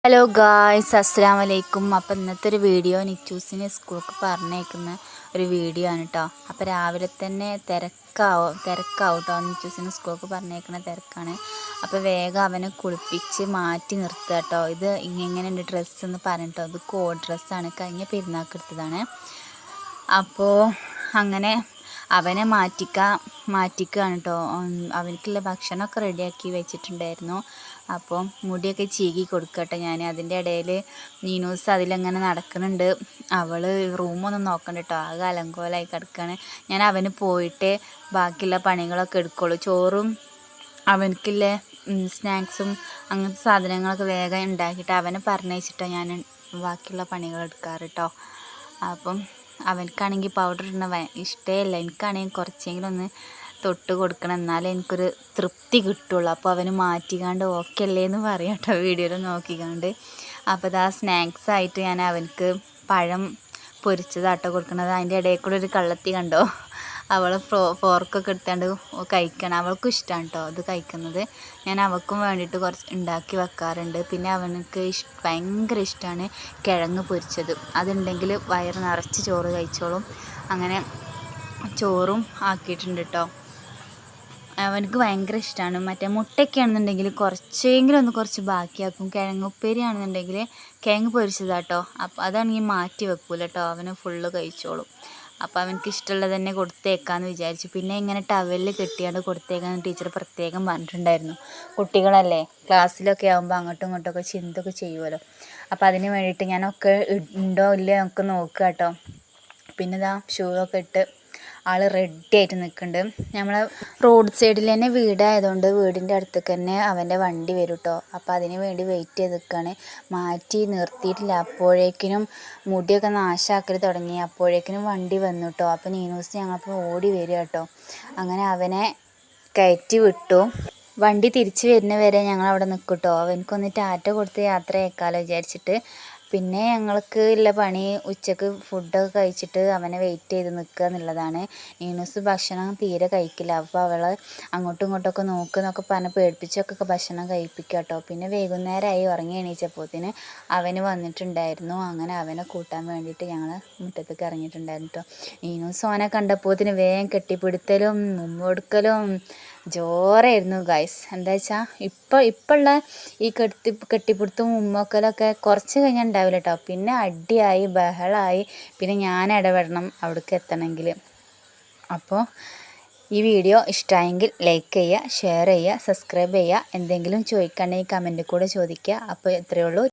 Hello guys, അസ്സലാമു അലൈക്കും. അപ്പോൾ ഇന്നത്തെ ഒരു വീഡിയോ നിച്ചൂസിനെ സ്കൂൾക്ക് പറഞ്ഞേക്കുന്ന ഒരു വീഡിയോ ആണ് കേട്ടോ. അപ്പോൾ രാവിലെ തന്നെ തിരക്കാവും കേട്ടോ. നിച്ചൂസിനെ സ്കൂൾക്ക് പറഞ്ഞേക്കുന്ന തിരക്കാണ്. അപ്പോൾ വേഗം അവനെ കുളിപ്പിച്ച് മാറ്റി നിർത്തുക കേട്ടോ. ഇത് ഇങ്ങനെയുണ്ട് ഡ്രസ്സ് എന്ന് പറഞ്ഞിട്ടോ. ഇത് കോഡ് ഡ്രസ്സാണ്, കഴിഞ്ഞ പെരുന്നാൾക്ക് എടുത്തതാണ്. അപ്പോൾ അങ്ങനെ അവനെ മാറ്റിക്കുകയാണ് കേട്ടോ. അവനക്കുള്ള ഭക്ഷണമൊക്കെ റെഡിയാക്കി വെച്ചിട്ടുണ്ടായിരുന്നു. അപ്പോൾ മുടിയൊക്കെ ചീകി കൊടുക്കട്ടെ ഞാൻ. അതിൻ്റെ ഇടയിൽ നീനൂസ് അതിലങ്ങനെ നടക്കുന്നുണ്ട്. അവൾ റൂമൊന്നും നോക്കണ്ട കേട്ടോ, ആകെ അലങ്കോലമായി കിടക്കുകയാണ്. ഞാൻ അവന് പോയിട്ട് ബാക്കിയുള്ള പണികളൊക്കെ എടുക്കുള്ളൂ. ചോറും അവനക്കുള്ള സ്നാക്സും അങ്ങനത്തെ സാധനങ്ങളൊക്കെ വേഗം ഉണ്ടാക്കിയിട്ട് അവനെ പറഞ്ഞയച്ചിട്ടാണ് ഞാൻ ബാക്കിയുള്ള പണികൾ എടുക്കാറ് കേട്ടോ. അപ്പം അവനക്കാണെങ്കിൽ പൗഡർ ഇടുന്ന ഇഷ്ടമല്ല. എനിക്കാണെങ്കിൽ കുറച്ചെങ്കിലും ഒന്ന് തൊട്ട് കൊടുക്കണം, എന്നാലേ എനിക്കൊരു തൃപ്തി കിട്ടുള്ളൂ. അപ്പോൾ അവന് മാറ്റിക്കാണ്ട് ഓക്കെ അല്ലേ എന്ന് പറയാം കേട്ടോ, വീഡിയോയിൽ നോക്കിക്കാണ്ട്. അപ്പോൾ ഇതാ സ്നാക്സായിട്ട് ഞാൻ അവനക്ക് പഴം പൊരിച്ചതാട്ടോ കൊടുക്കണത്. അതിൻ്റെ ഇടയിൽ കൂടെ ഒരു കള്ളത്തി കണ്ടോ, അവൾ ഫോർക്കൊക്കെ എടുത്താണ്ട് കഴിക്കണം. അവൾക്കും ഇഷ്ടമാണ് കേട്ടോ ഇത് കഴിക്കുന്നത്. ഞാൻ അവൾക്കും വേണ്ടിയിട്ട് കുറച്ച് ഉണ്ടാക്കി വെക്കാറുണ്ട്. പിന്നെ അവനക്ക് ഭയങ്കര ഇഷ്ടമാണ് കിഴങ്ങ് പൊരിച്ചത്. അതുണ്ടെങ്കിൽ വയറ് നിറച്ച് ചോറ് കഴിച്ചോളും. അങ്ങനെ ചോറും ആക്കിയിട്ടുണ്ട് കേട്ടോ. അവനക്ക് ഭയങ്കര ഇഷ്ടമാണ്. മറ്റേ മുട്ടയൊക്കെ ആണെന്നുണ്ടെങ്കിൽ കുറച്ചെങ്കിലും കുറച്ച് ബാക്കിയാക്കും. കിഴങ്ങ് ഉപ്പേരി ആണെന്നുണ്ടെങ്കിൽ കിഴങ്ങ് പൊരിച്ചതാട്ടോ. അപ്പോൾ അതാണെങ്കിൽ മാറ്റി വെക്കൂല കേട്ടോ, അവന് ഫുള്ള് കഴിച്ചോളും. അപ്പോൾ അവനക്ക് ഇഷ്ടമുള്ളത് തന്നെ കൊടുത്തേക്കാമെന്ന് വിചാരിച്ചു. പിന്നെ ഇങ്ങനെ ടവലിൽ കെട്ടിയാണ്ട് കൊടുത്തേക്കാന്ന് ടീച്ചർ പ്രത്യേകം പറഞ്ഞിട്ടുണ്ടായിരുന്നു. കുട്ടികളല്ലേ, ക്ലാസ്സിലൊക്കെ ആകുമ്പോൾ അങ്ങോട്ടും ഇങ്ങോട്ടൊക്കെ ചിന്തൊക്കെ ചെയ്യുമല്ലോ. അപ്പോൾ അതിന് വേണ്ടിയിട്ട് ഞാനൊക്കെ ഉണ്ടോ ഇല്ലയോ നമുക്ക് നോക്കുക കേട്ടോ. പിന്നെ ഇതാ ഷൂ ഒക്കെ ഇട്ട് ആൾ റെഡി ആയിട്ട് നിൽക്കുന്നുണ്ട്. നമ്മളെ റോഡ് സൈഡിൽ തന്നെ വീടായതുകൊണ്ട് വീടിൻ്റെ അടുത്തേക്ക് തന്നെ അവൻ്റെ വണ്ടി വരും കേട്ടോ. അപ്പോൾ അതിന് വേണ്ടി വെയിറ്റ് ചെയ്ത് നിൽക്കുകയാണ്. മാറ്റി നിർത്തിയിട്ടില്ല. അപ്പോഴേക്കിനും മുടിയൊക്കെ നാശാക്കൽ തുടങ്ങി. അപ്പോഴേക്കിനും വണ്ടി വന്നു കേട്ടോ. അപ്പോൾ നീനൂസ് ഞങ്ങളപ്പോൾ ഓടി വരിക കേട്ടോ. അങ്ങനെ അവനെ കയറ്റി വിട്ടു. വണ്ടി തിരിച്ച് വരുന്ന വരെ ഞങ്ങൾ അവിടെ നിൽക്കും കേട്ടോ. അവനക്കൊന്ന് ടാറ്റ കൊടുത്ത് യാത്ര അയക്കാമല്ലോ വിചാരിച്ചിട്ട്. പിന്നെ ഞങ്ങൾക്ക് ഉള്ള പണി ഉച്ചക്ക് ഫുഡൊക്കെ കഴിച്ചിട്ട് അവനെ വെയിറ്റ് ചെയ്ത് നിൽക്കുക എന്നുള്ളതാണ്. നീനൂസ് ഭക്ഷണം തീരെ കഴിക്കില്ല. അപ്പോൾ അവൾ അങ്ങോട്ടും ഇങ്ങോട്ടൊക്കെ നോക്കുന്നൊക്കെ പറഞ്ഞ് പേടിപ്പിച്ചൊക്കെ ഭക്ഷണം കഴിപ്പിക്കുക കേട്ടോ. പിന്നെ വൈകുന്നേരമായി ഉറങ്ങി എണീച്ചപ്പോഴത്തേന് അവന് വന്നിട്ടുണ്ടായിരുന്നു. അങ്ങനെ അവനെ കൂട്ടാൻ വേണ്ടിയിട്ട് ഞങ്ങൾ മുറ്റത്തേക്ക് ഇറങ്ങിയിട്ടുണ്ടായിരുന്നു കേട്ടോ. നീനൂസ് ഓനെ കണ്ടപ്പോഴത്തേന് വേഗം കെട്ടിപ്പിടുത്തലും മുമ്പൊടുക്കലും ജോറായിരുന്നു ഗൈസ്. എന്താ വെച്ചാൽ ഇപ്പോഴുള്ള ഈ കെട്ടിപ്പിടുത്തും ഉമ്മൊക്കലൊക്കെ കുറച്ച് കഴിഞ്ഞാൽ ഉണ്ടാവില്ല കേട്ടോ. പിന്നെ അടിയായി ബഹളമായി. പിന്നെ ഞാൻ ഇടപെടണം അവിടേക്ക് എത്തണമെങ്കിൽ. അപ്പോൾ ഈ വീഡിയോ ഇഷ്ടമായെങ്കിൽ ലൈക്ക് ചെയ്യുക, ഷെയർ ചെയ്യുക, സബ്സ്ക്രൈബ് ചെയ്യുക. എന്തെങ്കിലും ചോദിക്കുകയാണെങ്കിൽ കമൻറ്റിൽ കൂടെ ചോദിക്കുക. അപ്പോൾ ഇത്രയേ ഉള്ളൂ.